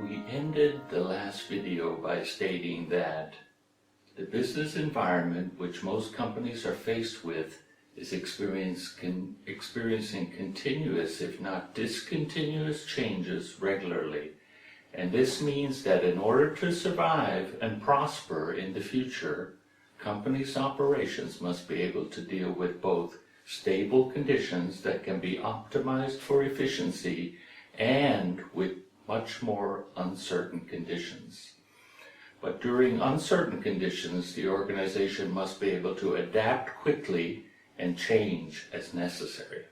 We ended the last video by stating that the business environment which most companies are faced with is experiencing continuous, if not discontinuous, changes regularly. And this means that in order to survive and prosper in the future, companies' operations must be able to deal with both stable conditions that can be optimized for efficiency and with much more uncertain conditions. But during uncertain conditions, the organization must be able to adapt quickly and change as necessary.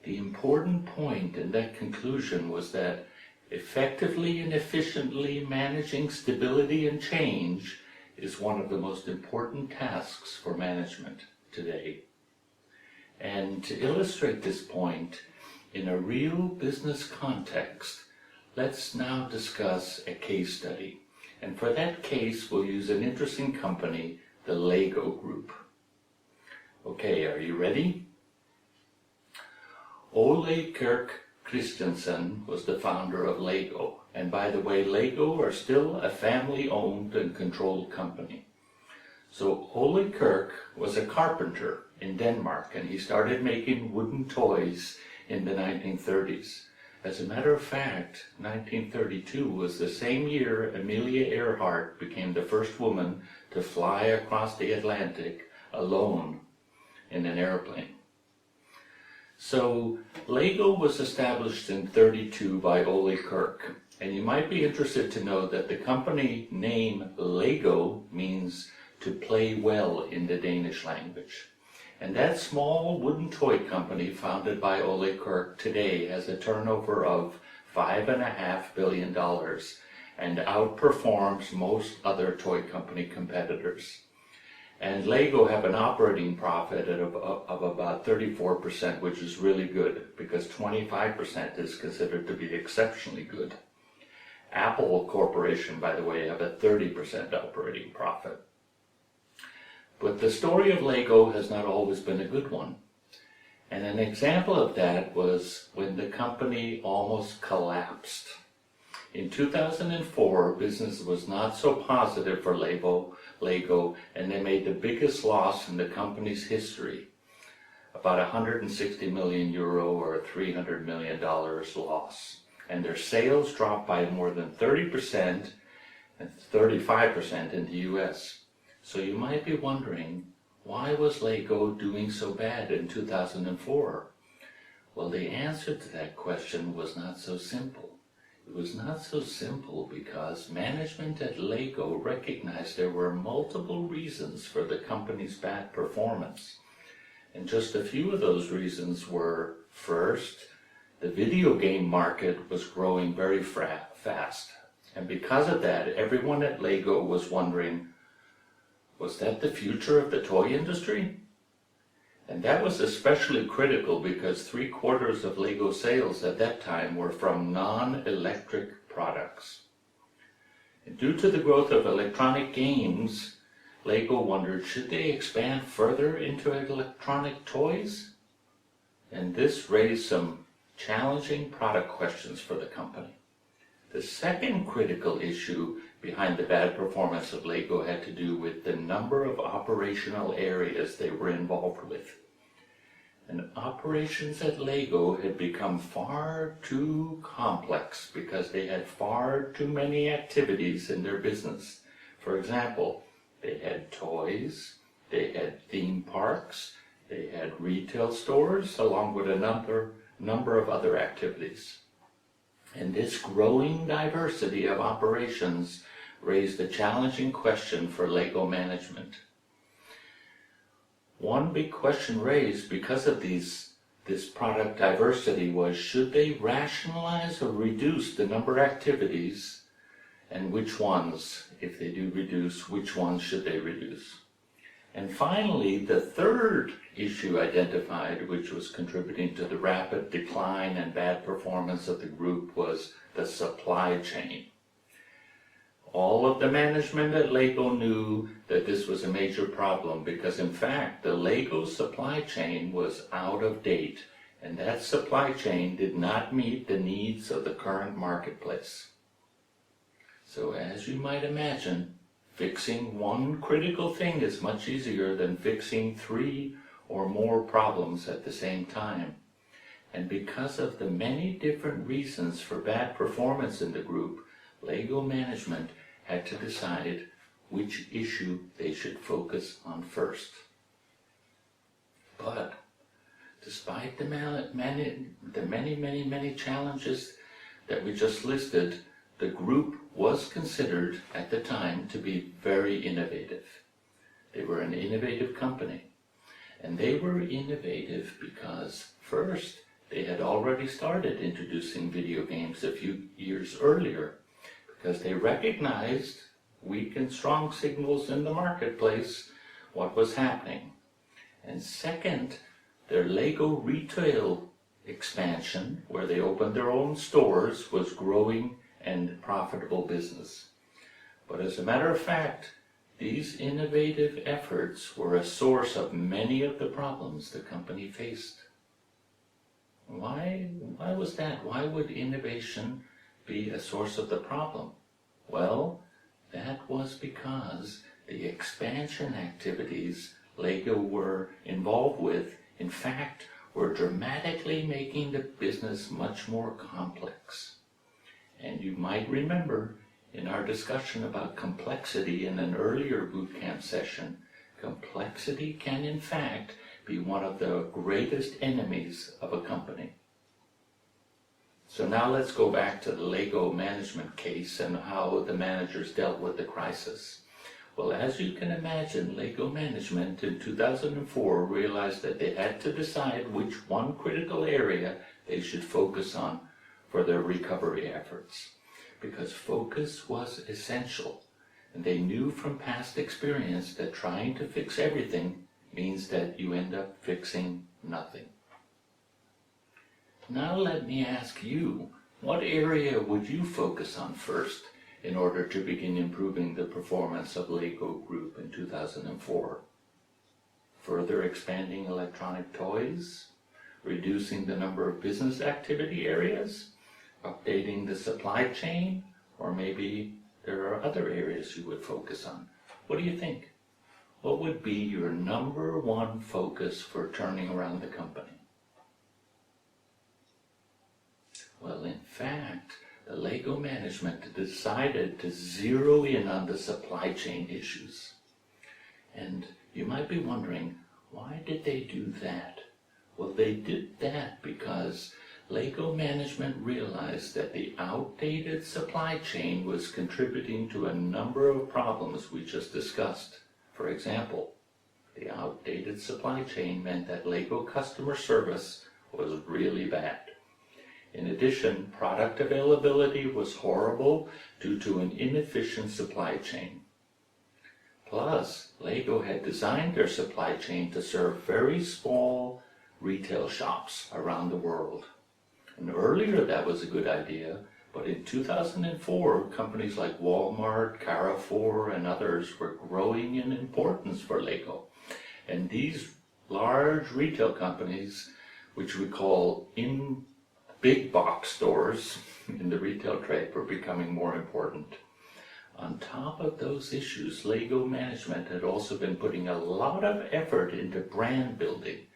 The important point in that conclusion was that effectively and efficiently managing stability and change is one of the most important tasks for management today. And to illustrate this point in a real business context, let's now discuss a case study. And for that case, we'll use an interesting company, the Lego Group. Okay, are you ready? Ole Kirk Christensen was the founder of Lego. And by the way, Lego are still a family-owned and controlled company. So Ole Kirk was a carpenter in Denmark, and he started making wooden toys in the 1930s. As a matter of fact, 1932 was the same year Amelia Earhart became the first woman to fly across the Atlantic alone in an airplane. So Lego was established in 1932 by Ole Kirk, and you might be interested to know that the company name Lego means to play well in the Danish language. And that small wooden toy company founded by Ole Kirk today has a turnover of $5.5 billion and outperforms most other toy company competitors. And Lego have an operating profit of about 34%, which is really good because 25% is considered to be exceptionally good. Apple Corporation, by the way, have a 30% operating profit. But the story of Lego has not always been a good one. And an example of that was when the company almost collapsed. In 2004, business was not so positive for Lego, and they made the biggest loss in the company's history, about 160 million euro or $300 million loss. And their sales dropped by more than 30% and 35% in the US. So you might be wondering, why was Lego doing so bad in 2004? Well, the answer to that question was not so simple. It was not so simple because management at Lego recognized there were multiple reasons for the company's bad performance. And just a few of those reasons were, first, the video game market was growing very fast. And because of that, everyone at Lego was wondering, was that the future of the toy industry? And that was especially critical because 3/4 of Lego sales at that time were from non-electric products. And due to the growth of electronic games, Lego wondered, should they expand further into electronic toys? And this raised some challenging product questions for the company. The second critical issue behind the bad performance of Lego had to do with the number of operational areas they were involved with. And operations at Lego had become far too complex because they had far too many activities in their business. For example, they had toys, they had theme parks, they had retail stores, along with a number of other activities. And this growing diversity of operations raised a challenging question for Lego management. One big question raised because of this product diversity was, should they rationalize or reduce the number of activities, and which ones, if they do reduce, which ones should they reduce? And finally, the third issue identified, which was contributing to the rapid decline and bad performance of the group, was the supply chain. All of the management at Lego knew that this was a major problem because, in fact, the Lego supply chain was out of date and that supply chain did not meet the needs of the current marketplace. So as you might imagine, fixing one critical thing is much easier than fixing 3 or more problems at the same time. And because of the many different reasons for bad performance in the group, Lego management had to decide which issue they should focus on first. But despite the many challenges that we just listed, the group was considered at the time to be very innovative. They were an innovative company. And they were innovative because, first, they had already started introducing video games a few years earlier, because they recognized weak and strong signals in the marketplace, what was happening. And second, their Lego retail expansion, where they opened their own stores, was growing and profitable business. But as a matter of fact, these innovative efforts were a source of many of the problems the company faced. Why was that? Why would innovation be a source of the problem? Well, that was because the expansion activities Lego were involved with, in fact, were dramatically making the business much more complex. And you might remember in our discussion about complexity in an earlier bootcamp session, complexity can in fact be one of the greatest enemies of a company. So now let's go back to the Lego management case and how the managers dealt with the crisis. Well, as you can imagine, Lego management in 2004 realized that they had to decide which one critical area they should focus on for their recovery efforts, because focus was essential, and they knew from past experience that trying to fix everything means that you end up fixing nothing. Now let me ask you, what area would you focus on first in order to begin improving the performance of Lego Group in 2004? Further expanding electronic toys? Reducing the number of business activity areas? Updating the supply chain? Or maybe there are other areas you would focus on. What do you think? What would be your number one focus for turning around the company? Well, in fact, the Lego management decided to zero in on the supply chain issues. And you might be wondering, why did they do that? Well, they did that because Lego management realized that the outdated supply chain was contributing to a number of problems we just discussed. For example, the outdated supply chain meant that Lego customer service was really bad. In addition, product availability was horrible due to an inefficient supply chain. Plus, Lego had designed their supply chain to serve very small retail shops around the world. And earlier that was a good idea, but in 2004, companies like Walmart, Carrefour, and others were growing in importance for Lego. And these large retail companies, which we call big box stores in the retail trade, were becoming more important. On top of those issues, Lego management had also been putting a lot of effort into brand building,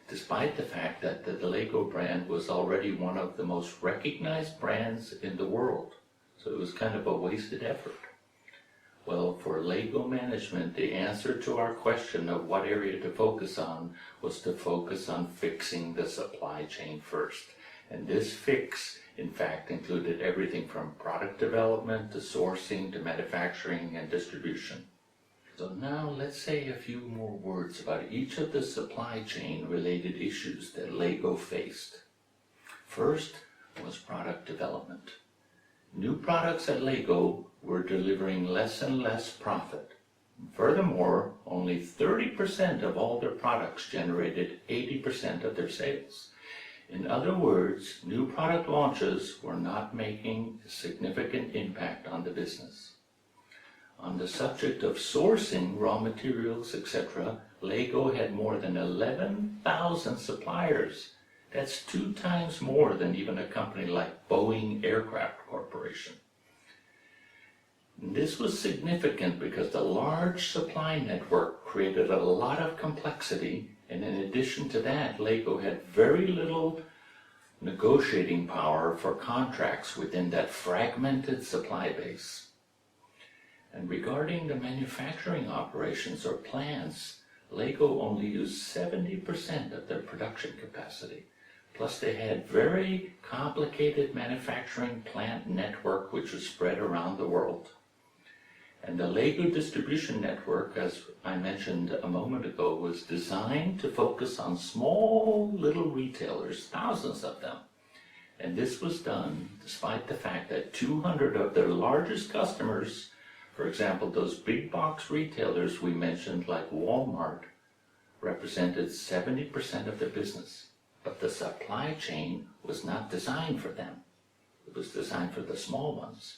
despite the fact that the Lego brand was already one of the most recognized brands in the world. So it was kind of a wasted effort. Well, for Lego management, the answer to our question of what area to focus on was to focus on fixing the supply chain first. And this fix, in fact, included everything from product development to sourcing to manufacturing and distribution. So now let's say a few more words about each of the supply chain related issues that Lego faced. First was product development. New products at Lego were delivering less and less profit. Furthermore, only 30% of all their products generated 80% of their sales. In other words, new product launches were not making a significant impact on the business. On the subject of sourcing raw materials, etc., Lego had more than 11,000 suppliers, That's 2 times more than even a company like Boeing Aircraft Corporation. And this was significant because the large supply network created a lot of complexity, and in addition to that, Lego had very little negotiating power for contracts within that fragmented supply base. And regarding the manufacturing operations or plants, Lego only used 70% of their production capacity. Plus they had very complicated manufacturing plant network which was spread around the world. And the Lego distribution network, as I mentioned a moment ago, was designed to focus on small little retailers, thousands of them. And this was done despite the fact that 200 of their largest customers, for example, those big box retailers we mentioned like Walmart, represented 70% of the business. But the supply chain was not designed for them. It was designed for the small ones.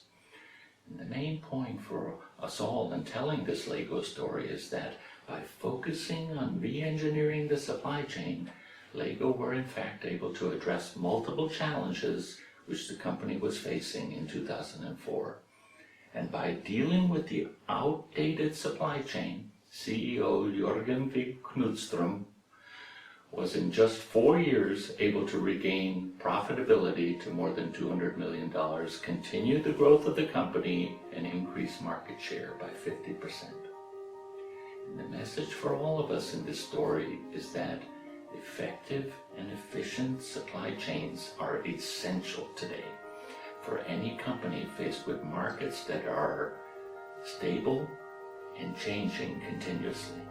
And the main point for us all in telling this Lego story is that by focusing on re-engineering the supply chain, Lego were in fact able to address multiple challenges which the company was facing in 2004. And by dealing with the outdated supply chain, CEO Jørgen Vig Knudström was in just 4 years able to regain profitability to more than $200 million, continue the growth of the company, and increase market share by 50%. And the message for all of us in this story is that effective and efficient supply chains are essential today for any company faced with markets that are stable and changing continuously.